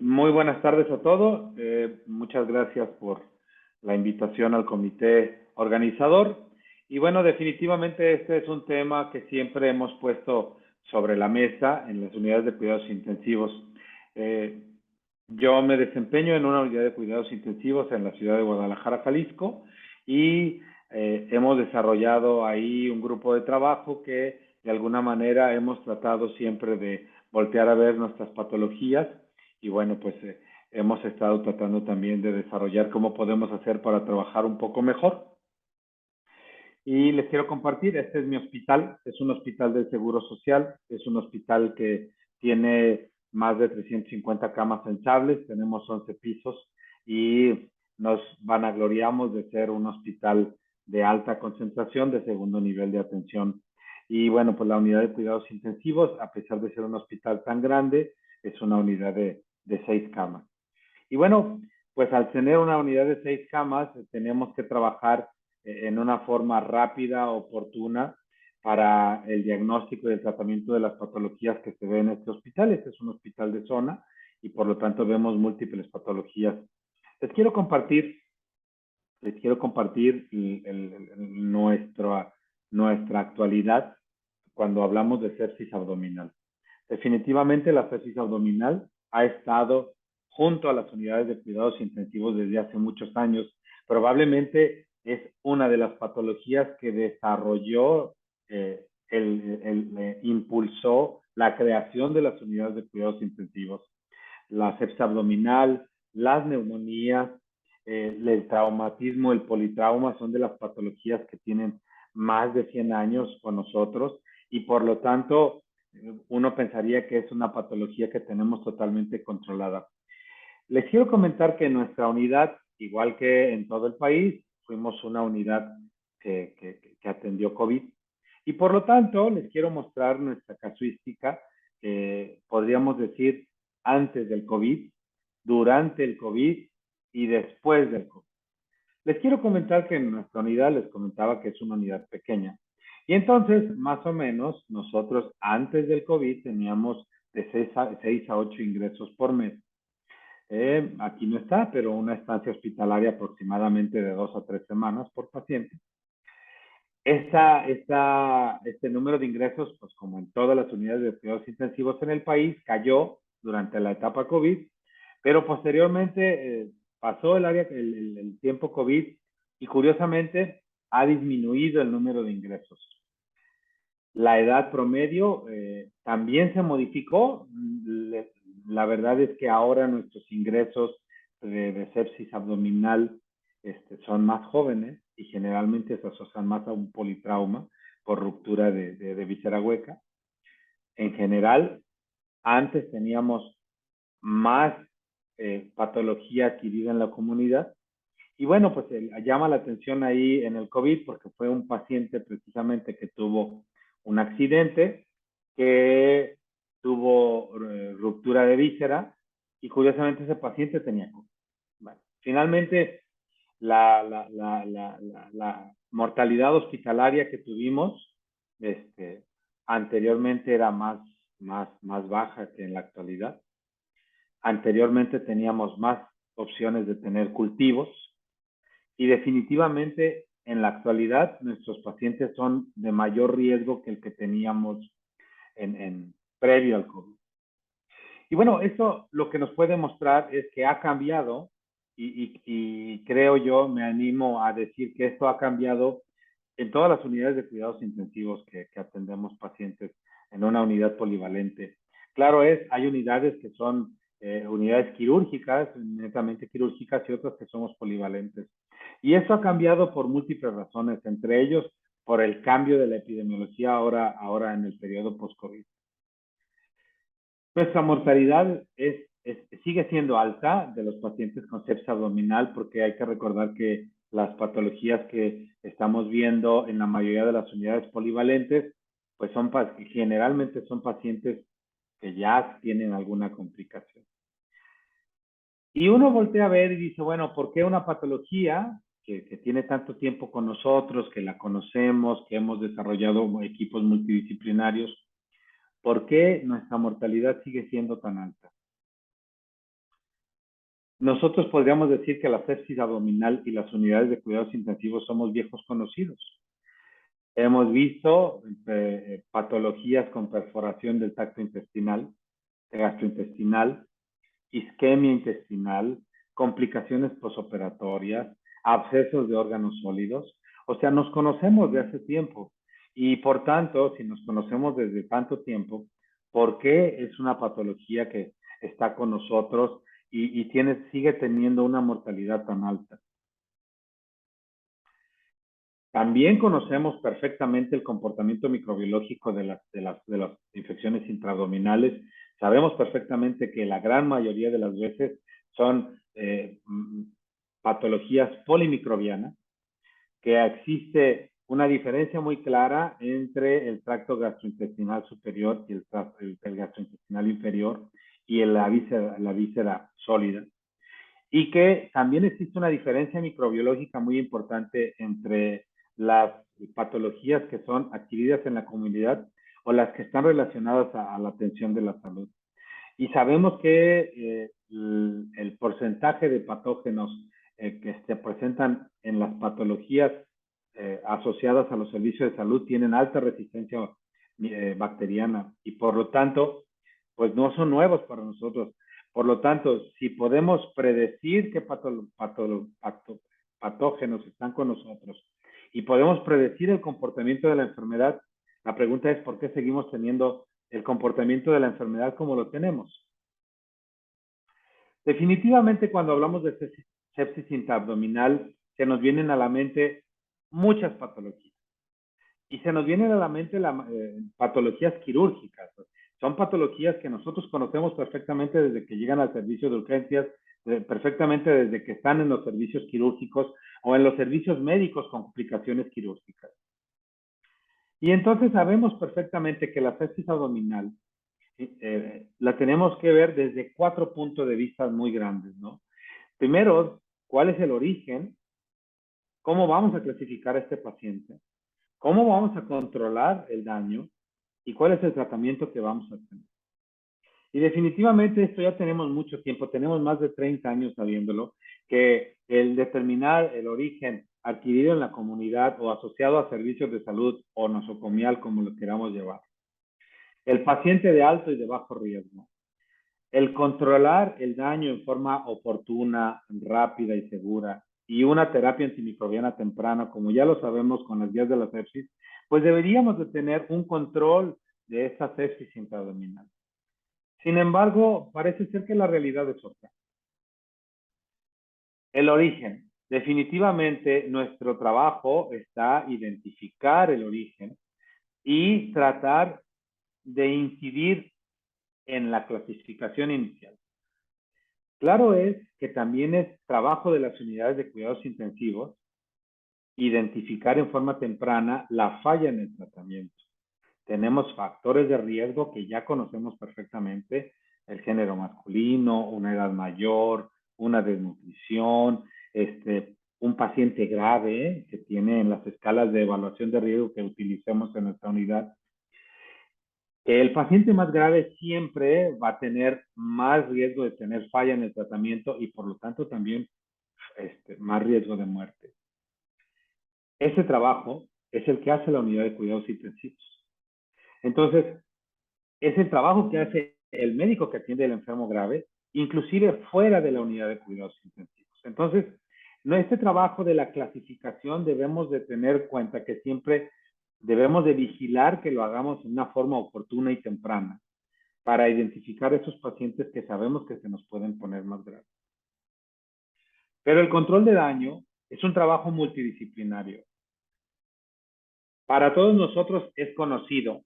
Muy buenas tardes a todos. Muchas gracias por la invitación al comité organizador. Y bueno, definitivamente este es un tema que siempre hemos puesto sobre la mesa en las unidades de cuidados intensivos. Eh, yo me desempeño en una unidad de cuidados intensivos en la ciudad de Guadalajara, Jalisco, y hemos desarrollado ahí un grupo de trabajo que de alguna manera hemos tratado siempre de voltear a ver nuestras patologías y bueno, pues hemos estado tratando también de desarrollar cómo podemos hacer para trabajar un poco mejor. Y les quiero compartir, este es mi hospital, es un hospital del Seguro Social, es un hospital que tiene más de 350 camas sensibles, tenemos 11 pisos y nos vanagloriamos de ser un hospital de alta concentración, de segundo nivel de atención. Y bueno, pues la unidad de cuidados intensivos, a pesar de ser un hospital tan grande, es una unidad de 6 camas. Y bueno, pues al tener una unidad de 6 camas, tenemos que trabajar en una forma rápida, oportuna, para el diagnóstico y el tratamiento de las patologías que se ven en este hospital. Este es un hospital de zona y por lo tanto vemos múltiples patologías. Les quiero compartir, les quiero compartir nuestra actualidad cuando hablamos de sepsis abdominal. Definitivamente la sepsis abdominal ha estado junto a las unidades de cuidados intensivos desde hace muchos años. Probablemente es una de las patologías que desarrolló, impulsó la creación de las unidades de cuidados intensivos. La sepsis abdominal, las neumonías, el traumatismo, el politrauma son de las patologías que tienen más de 100 años con nosotros y por lo tanto uno pensaría que es una patología que tenemos totalmente controlada. Les quiero comentar que en nuestra unidad, igual que en todo el país, fuimos una unidad que atendió COVID. Y por lo tanto, les quiero mostrar nuestra casuística, podríamos decir, antes del COVID, durante el COVID y después del COVID. Les quiero comentar que en nuestra unidad les comentaba que es una unidad pequeña. Y entonces, más o menos, nosotros antes del COVID teníamos de 6 a 8 ingresos por mes. Aquí no está, pero una estancia hospitalaria aproximadamente de 2 a 3 semanas por paciente. Este número de ingresos, pues como en todas las unidades de cuidados intensivos en el país, cayó durante la etapa COVID, pero posteriormente pasó el tiempo COVID y curiosamente ha disminuido el número de ingresos. La edad promedio también se modificó. La verdad es que ahora nuestros ingresos de sepsis abdominal son más jóvenes y generalmente se asocian más a un politrauma por ruptura de víscera hueca. En general, antes teníamos más patología adquirida en la comunidad. Y bueno, pues llama la atención ahí en el COVID porque fue un paciente precisamente que tuvo un accidente, que tuvo ruptura de víscera y curiosamente ese paciente tenía COVID. Bueno, finalmente, la mortalidad hospitalaria que tuvimos anteriormente era más baja que en la actualidad. Anteriormente teníamos más opciones de tener cultivos y definitivamente en la actualidad nuestros pacientes son de mayor riesgo que el que teníamos previo al COVID. Y bueno, eso lo que nos puede mostrar es que ha cambiado y creo yo, me animo a decir que esto ha cambiado en todas las unidades de cuidados intensivos que atendemos pacientes en una unidad polivalente. Claro es, hay unidades que son unidades quirúrgicas, netamente quirúrgicas, y otras que somos polivalentes. Y eso ha cambiado por múltiples razones, entre ellos por el cambio de la epidemiología ahora en el periodo post-COVID. Nuestra mortalidad sigue siendo alta de los pacientes con sepsis abdominal porque hay que recordar que las patologías que estamos viendo en la mayoría de las unidades polivalentes, pues generalmente son pacientes que ya tienen alguna complicación. Y uno voltea a ver y dice, bueno, ¿por qué una patología que tiene tanto tiempo con nosotros, que la conocemos, que hemos desarrollado equipos multidisciplinarios, por qué nuestra mortalidad sigue siendo tan alta? Nosotros podríamos decir que la sepsis abdominal y las unidades de cuidados intensivos somos viejos conocidos. Hemos visto patologías con perforación del tracto intestinal, gastrointestinal, isquemia intestinal, complicaciones posoperatorias, abscesos de órganos sólidos. O sea, nos conocemos de hace tiempo y por tanto, si nos conocemos desde tanto tiempo, ¿por qué es una patología que está con nosotros y sigue teniendo una mortalidad tan alta? También conocemos perfectamente el comportamiento microbiológico de las infecciones intraabdominales. Sabemos perfectamente que la gran mayoría de las veces son patologías polimicrobianas, que existe una diferencia muy clara entre el tracto gastrointestinal superior y el gastrointestinal inferior y la víscera sólida. Y que también existe una diferencia microbiológica muy importante entre las patologías que son adquiridas en la comunidad o las que están relacionadas a la atención de la salud. Y sabemos que el porcentaje de patógenos que se presentan en las patologías asociadas a los servicios de salud tienen alta resistencia bacteriana y por lo tanto, pues no son nuevos para nosotros. Por lo tanto, si podemos predecir qué patógenos están con nosotros y podemos predecir el comportamiento de la enfermedad, la pregunta es por qué seguimos teniendo el comportamiento de la enfermedad como lo tenemos. Definitivamente, cuando hablamos de sepsis intraabdominal, se nos vienen a la mente muchas patologías. Y se nos vienen a la mente patologías quirúrgicas. Son patologías que nosotros conocemos perfectamente desde que llegan al servicio de urgencias, perfectamente desde que están en los servicios quirúrgicos o en los servicios médicos con complicaciones quirúrgicas. Y entonces sabemos perfectamente que la sepsis abdominal la tenemos que ver desde 4 puntos de vista muy grandes, ¿no? Primero, ¿cuál es el origen? ¿Cómo vamos a clasificar a este paciente? ¿Cómo vamos a controlar el daño? ¿Y cuál es el tratamiento que vamos a tener? Y definitivamente esto ya tenemos mucho tiempo, tenemos más de 30 años sabiéndolo, que el determinar el origen adquirido en la comunidad o asociado a servicios de salud o nosocomial, como lo queramos llevar. El paciente de alto y de bajo riesgo. El controlar el daño en forma oportuna, rápida y segura y una terapia antimicrobiana temprana, como ya lo sabemos con las guías de la sepsis, pues deberíamos de tener un control de esta sepsis intraabdominal. Sin embargo, parece ser que la realidad es otra. El origen. Definitivamente nuestro trabajo está identificar el origen y tratar de incidir en la clasificación inicial. Claro es que también es trabajo de las unidades de cuidados intensivos identificar en forma temprana la falla en el tratamiento. Tenemos factores de riesgo que ya conocemos perfectamente, el género masculino, una edad mayor, una desnutrición, un paciente grave que tiene en las escalas de evaluación de riesgo que utilicemos en nuestra unidad. El paciente más grave siempre va a tener más riesgo de tener falla en el tratamiento y por lo tanto también más riesgo de muerte. Ese trabajo es el que hace la unidad de cuidados intensivos. Entonces, es el trabajo que hace el médico que atiende al enfermo grave, inclusive fuera de la unidad de cuidados intensivos. Entonces, este trabajo de la clasificación debemos de tener cuenta que siempre debemos de vigilar que lo hagamos en una forma oportuna y temprana para identificar esos pacientes que sabemos que se nos pueden poner más graves. Pero el control de daño es un trabajo multidisciplinario. Para todos nosotros es conocido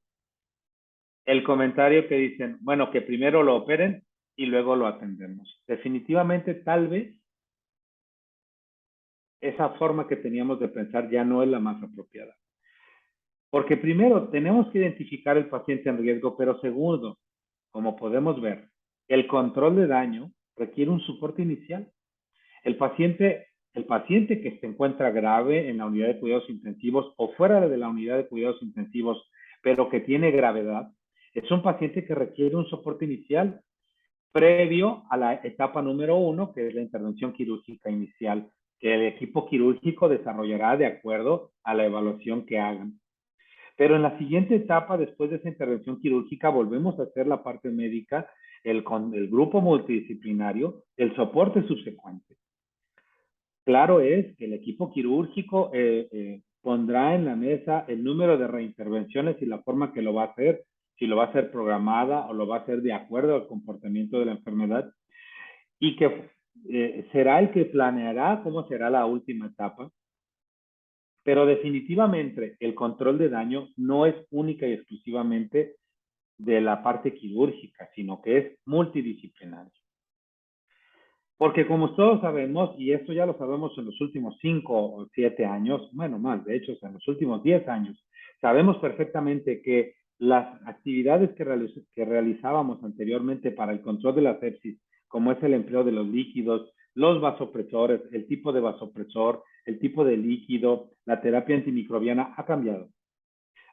el comentario que dicen, bueno, que primero lo operen y luego lo atendemos. Definitivamente, tal vez, esa forma que teníamos de pensar ya no es la más apropiada. Porque primero, tenemos que identificar el paciente en riesgo, pero segundo, como podemos ver, el control de daño requiere un soporte inicial. El paciente que se encuentra grave en la unidad de cuidados intensivos o fuera de la unidad de cuidados intensivos, pero que tiene gravedad, es un paciente que requiere un soporte inicial previo a la etapa número 1, que es la intervención quirúrgica inicial, que el equipo quirúrgico desarrollará de acuerdo a la evaluación que hagan. Pero en la siguiente etapa, después de esa intervención quirúrgica, volvemos a hacer la parte médica, el grupo multidisciplinario, el soporte subsecuente. Claro es que el equipo quirúrgico pondrá en la mesa el número de reintervenciones y la forma que lo va a hacer, si lo va a hacer programada o lo va a hacer de acuerdo al comportamiento de la enfermedad, y que será el que planeará cómo será la última etapa. Pero definitivamente el control de daño no es única y exclusivamente de la parte quirúrgica, sino que es multidisciplinario. Porque como todos sabemos, y esto ya lo sabemos en los últimos 5 o 7 años, bueno, más, de hecho, en los últimos 10 años, sabemos perfectamente que las actividades que realizábamos anteriormente para el control de la sepsis, como es el empleo de los líquidos, los vasopresores, el tipo de vasopresor, el tipo de líquido, la terapia antimicrobiana ha cambiado.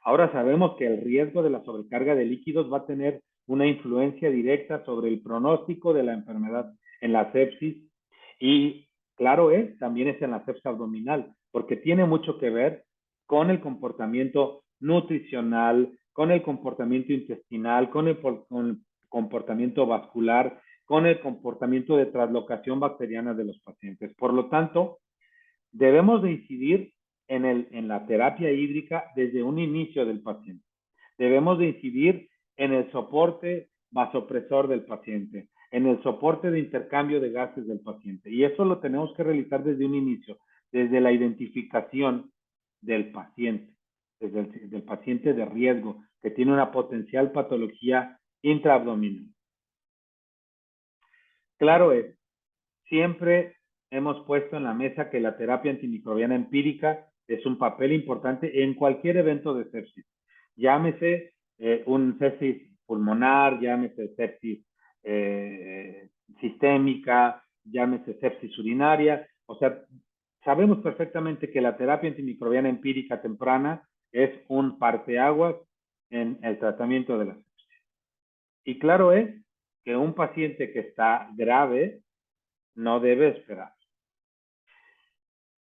Ahora sabemos que el riesgo de la sobrecarga de líquidos va a tener una influencia directa sobre el pronóstico de la enfermedad en la sepsis y claro es, también es en la sepsis abdominal, porque tiene mucho que ver con el comportamiento nutricional, con el comportamiento intestinal, con el comportamiento vascular, con el comportamiento de translocación bacteriana de los pacientes. Por lo tanto, debemos de incidir en la terapia hídrica desde un inicio del paciente. Debemos de incidir en el soporte vasopresor del paciente, en el soporte de intercambio de gases del paciente. Y eso lo tenemos que realizar desde un inicio, desde la identificación del paciente, desde el paciente de riesgo, que tiene una potencial patología intraabdominal. Claro es, siempre hemos puesto en la mesa que la terapia antimicrobiana empírica es un papel importante en cualquier evento de sepsis. Llámese un sepsis pulmonar, llámese sepsis sistémica, llámese sepsis urinaria. O sea, sabemos perfectamente que la terapia antimicrobiana empírica temprana es un parteaguas en el tratamiento de la sepsis. Y claro es que un paciente que está grave no debe esperar.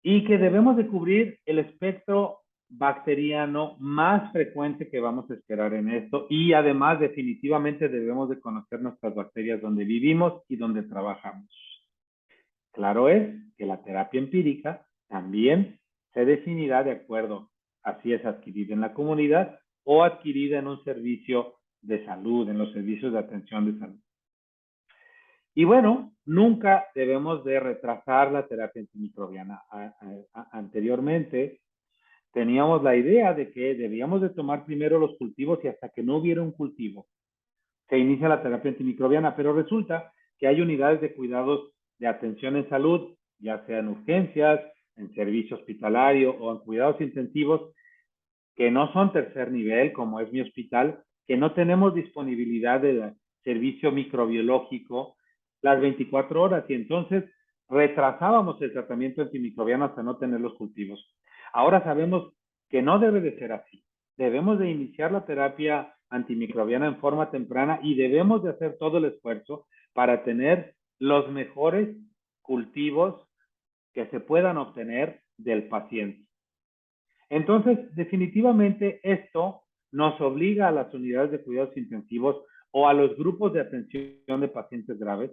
Y que debemos de cubrir el espectro bacteriano más frecuente que vamos a esperar en esto y además definitivamente debemos de conocer nuestras bacterias donde vivimos y donde trabajamos. Claro es que la terapia empírica también se definirá de acuerdo a si es adquirida en la comunidad o adquirida en un servicio de salud, en los servicios de atención de salud. Y bueno, nunca debemos de retrasar la terapia antimicrobiana. Anteriormente teníamos la idea de que debíamos de tomar primero los cultivos y hasta que no hubiera un cultivo se inicia la terapia antimicrobiana, pero resulta que hay unidades de cuidados de atención en salud, ya sea en urgencias, en servicio hospitalario o en cuidados intensivos, que no son tercer nivel, como es mi hospital, que no tenemos disponibilidad de servicio microbiológico las 24 horas y entonces retrasábamos el tratamiento antimicrobiano hasta no tener los cultivos. Ahora sabemos que no debe de ser así. Debemos de iniciar la terapia antimicrobiana en forma temprana y debemos de hacer todo el esfuerzo para tener los mejores cultivos que se puedan obtener del paciente. Entonces, definitivamente esto nos obliga a las unidades de cuidados intensivos o a los grupos de atención de pacientes graves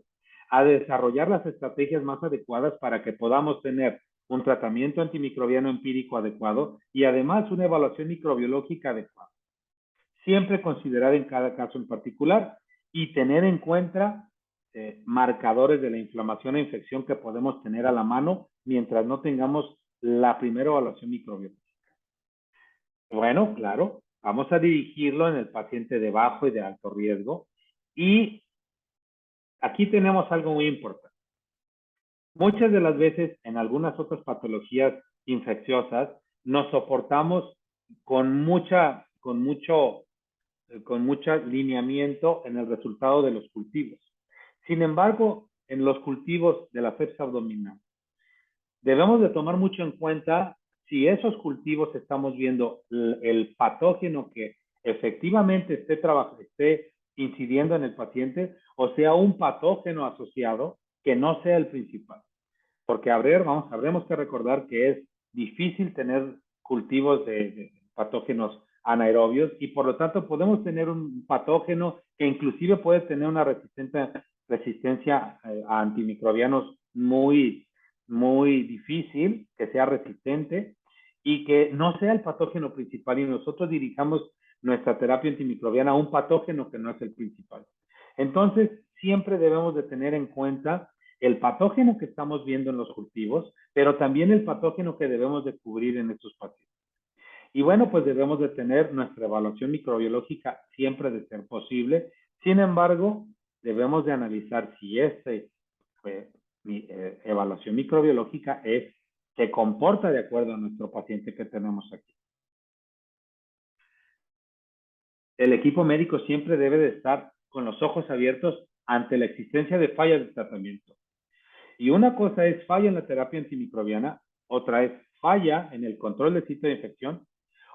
a desarrollar las estrategias más adecuadas para que podamos tener un tratamiento antimicrobiano empírico adecuado y además una evaluación microbiológica adecuada. Siempre considerar en cada caso en particular y tener en cuenta marcadores de la inflamación e infección que podemos tener a la mano mientras no tengamos la primera evaluación microbiológica. Bueno, claro, vamos a dirigirlo en el paciente de bajo y de alto riesgo. Y aquí tenemos algo muy importante. Muchas de las veces en algunas otras patologías infecciosas nos soportamos con mucho lineamiento en el resultado de los cultivos. Sin embargo, en los cultivos de la sepsis abdominal, debemos de tomar mucho en cuenta si esos cultivos estamos viendo el patógeno que efectivamente esté incidiendo en el paciente o sea un patógeno asociado que no sea el principal. Porque habremos que recordar que es difícil tener cultivos de patógenos anaerobios y por lo tanto podemos tener un patógeno que inclusive puede tener una resistencia a antimicrobianos muy difícil, que sea resistente y que no sea el patógeno principal y nosotros dirijamos nuestra terapia antimicrobiana a un patógeno que no es el principal. Entonces, siempre debemos de tener en cuenta el patógeno que estamos viendo en los cultivos, pero también el patógeno que debemos de cubrir en estos pacientes. Y bueno, pues debemos de tener nuestra evaluación microbiológica siempre de ser posible. Sin embargo, debemos de analizar si esta evaluación microbiológica se comporta de acuerdo a nuestro paciente que tenemos aquí. El equipo médico siempre debe de estar con los ojos abiertos ante la existencia de fallas de tratamiento. Y una cosa es falla en la terapia antimicrobiana, otra es falla en el control del sitio de infección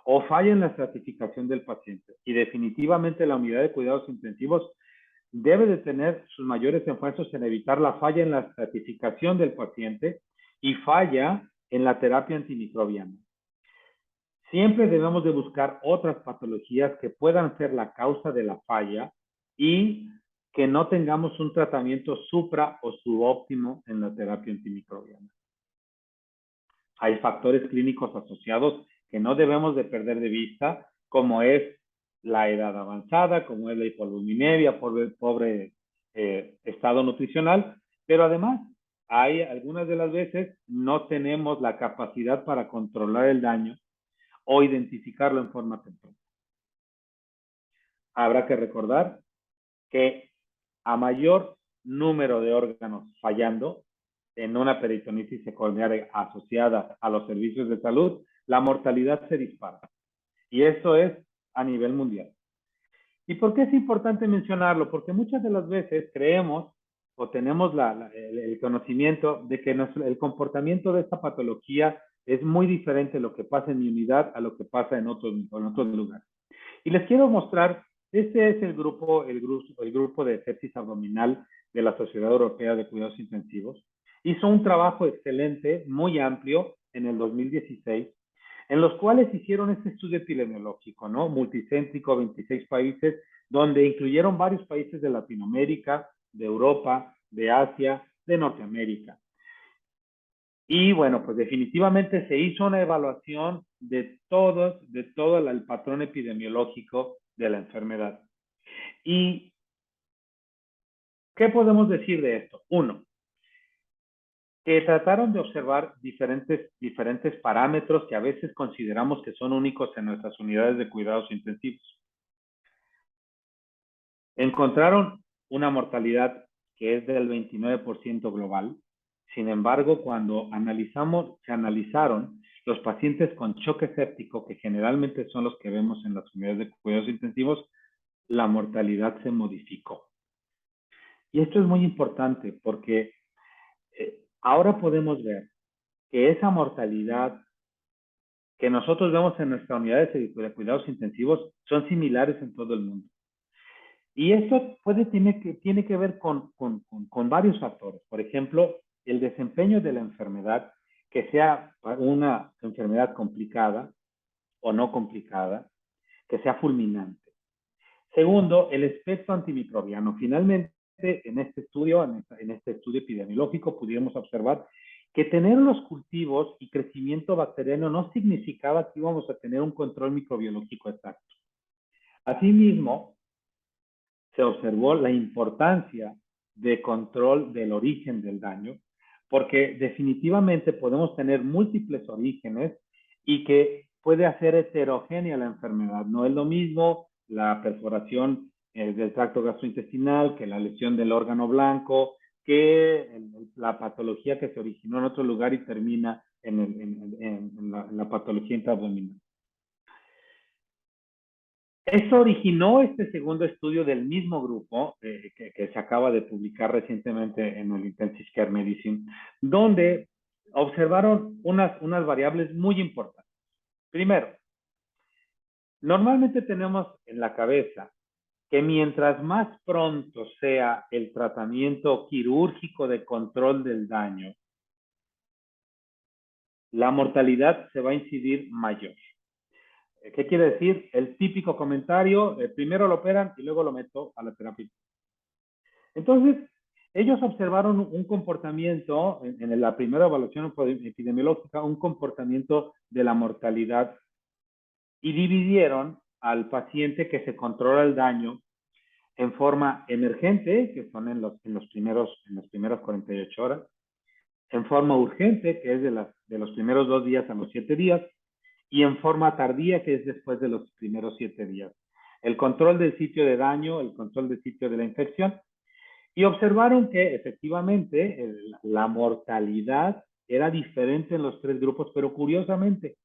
o falla en la estratificación del paciente. Y definitivamente la unidad de cuidados intensivos debe de tener sus mayores esfuerzos en evitar la falla en la estratificación del paciente y falla en la terapia antimicrobiana. Siempre debemos de buscar otras patologías que puedan ser la causa de la falla y que no tengamos un tratamiento supra o subóptimo en la terapia antimicrobiana. Hay factores clínicos asociados que no debemos de perder de vista, como es la edad avanzada, como es la hipoluminemia, pobre estado nutricional, pero además hay algunas de las veces no tenemos la capacidad para controlar el daño o identificarlo en forma temprana. Habrá que recordar que a mayor número de órganos fallando en una peritonitis secundaria asociada a los servicios de salud, la mortalidad se dispara. Y eso es a nivel mundial. ¿Y por qué es importante mencionarlo? Porque muchas de las veces creemos o tenemos el conocimiento de que el comportamiento de esta patología es muy diferente de lo que pasa en mi unidad a lo que pasa en otros lugares. Y les quiero mostrar, este es el grupo de sepsis abdominal de la Sociedad Europea de Cuidados Intensivos. Hizo un trabajo excelente, muy amplio, en el 2016, en los cuales hicieron este estudio epidemiológico, ¿no? Multicéntrico, 26 países, donde incluyeron varios países de Latinoamérica, de Europa, de Asia, de Norteamérica. Y bueno, pues definitivamente se hizo una evaluación de todo el patrón epidemiológico de la enfermedad. ¿Y qué podemos decir de esto? Uno, que trataron de observar diferentes parámetros que a veces consideramos que son únicos en nuestras unidades de cuidados intensivos. Encontraron una mortalidad que es del 29% global. Sin embargo, cuando se analizaron los pacientes con choque séptico, que generalmente son los que vemos en las unidades de cuidados intensivos, la mortalidad se modificó. Y esto es muy importante porque ahora podemos ver que esa mortalidad que nosotros vemos en nuestras unidades de cuidados intensivos son similares en todo el mundo. Y esto tiene que ver con varios factores. Por ejemplo, el desempeño de la enfermedad, que sea una enfermedad complicada o no complicada, que sea fulminante. Segundo, el espectro antimicrobiano. Finalmente, en este estudio epidemiológico, pudimos observar que tener los cultivos y crecimiento bacteriano no significaba que íbamos a tener un control microbiológico exacto. Asimismo, se observó la importancia de control del origen del daño, porque definitivamente podemos tener múltiples orígenes y que puede hacer heterogénea la enfermedad. No es lo mismo la perforación del tracto gastrointestinal que la lesión del órgano blanco, que la patología que se originó en otro lugar y termina en la patología intraabdominal. Eso originó este segundo estudio del mismo grupo que se acaba de publicar recientemente en el Intensive Care Medicine, donde observaron unas variables muy importantes. Primero, normalmente tenemos en la cabeza que mientras más pronto sea el tratamiento quirúrgico de control del daño, la mortalidad se va a incidir mayor. ¿Qué quiere decir? El típico comentario, primero lo operan y luego lo meto a la terapia. Entonces, ellos observaron un comportamiento, en la primera evaluación epidemiológica, un comportamiento de la mortalidad y dividieron al paciente que se controla el daño en forma emergente, que son en los primeros 48 horas, en forma urgente, que es de los primeros 2 días a los 7 días, y en forma tardía, que es después de los primeros 7 días. El control del sitio de daño, el control del sitio de la infección, y observaron que efectivamente la mortalidad era diferente en los 3 grupos, pero curiosamente,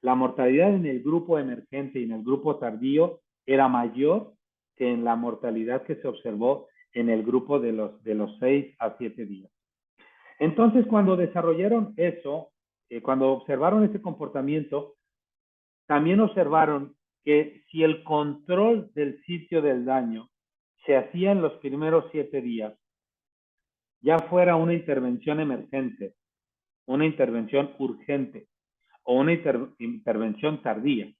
la mortalidad en el grupo emergente y en el grupo tardío era mayor que en la mortalidad que se observó en el grupo de los 6 a 7 días. Entonces, cuando desarrollaron eso, cuando observaron ese comportamiento, también observaron que si el control del sitio del daño se hacía en los primeros 7 días, ya fuera una intervención emergente, una intervención urgente o una intervención tardía,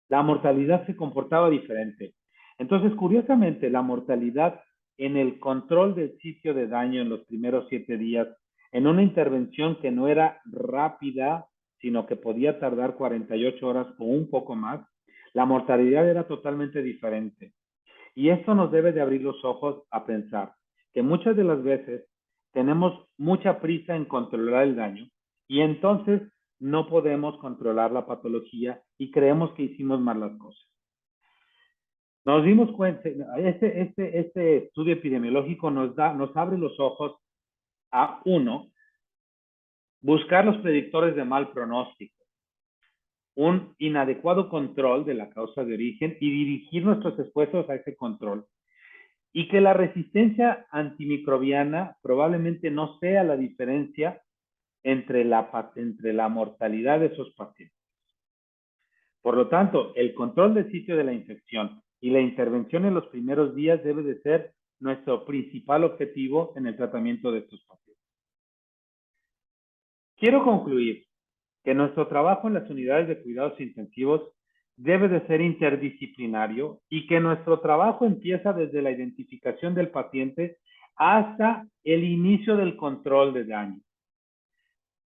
la mortalidad se comportaba diferente. Entonces, curiosamente, la mortalidad en el control del sitio de daño en los primeros 7 días, en una intervención que no era rápida, sino que podía tardar 48 horas o un poco más, la mortalidad era totalmente diferente. Y esto nos debe de abrir los ojos a pensar que muchas de las veces tenemos mucha prisa en controlar el daño y entonces no podemos controlar la patología y creemos que hicimos mal las cosas. Nos dimos cuenta, este estudio epidemiológico nos abre los ojos a uno, buscar los predictores de mal pronóstico, un inadecuado control de la causa de origen y dirigir nuestros esfuerzos a ese control. Y que la resistencia antimicrobiana probablemente no sea la diferencia entre la mortalidad de esos pacientes. Por lo tanto, el control del sitio de la infección y la intervención en los primeros días debe de ser nuestro principal objetivo en el tratamiento de estos pacientes. Quiero concluir que nuestro trabajo en las unidades de cuidados intensivos debe de ser interdisciplinario y que nuestro trabajo empieza desde la identificación del paciente hasta el inicio del control de daño.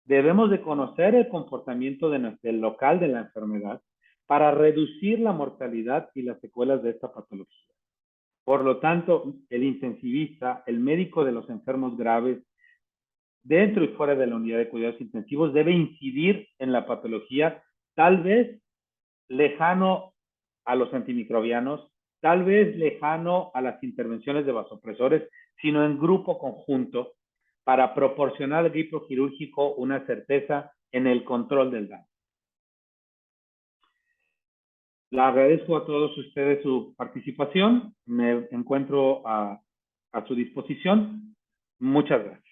Debemos de conocer el comportamiento del local de la enfermedad para reducir la mortalidad y las secuelas de esta patología. Por lo tanto, el intensivista, el médico de los enfermos graves, dentro y fuera de la unidad de cuidados intensivos, debe incidir en la patología, tal vez lejano a los antimicrobianos, tal vez lejano a las intervenciones de vasopresores, sino en grupo conjunto para proporcionar al equipo quirúrgico una certeza en el control del daño. Le agradezco a todos ustedes su participación. Me encuentro a su disposición. Muchas gracias.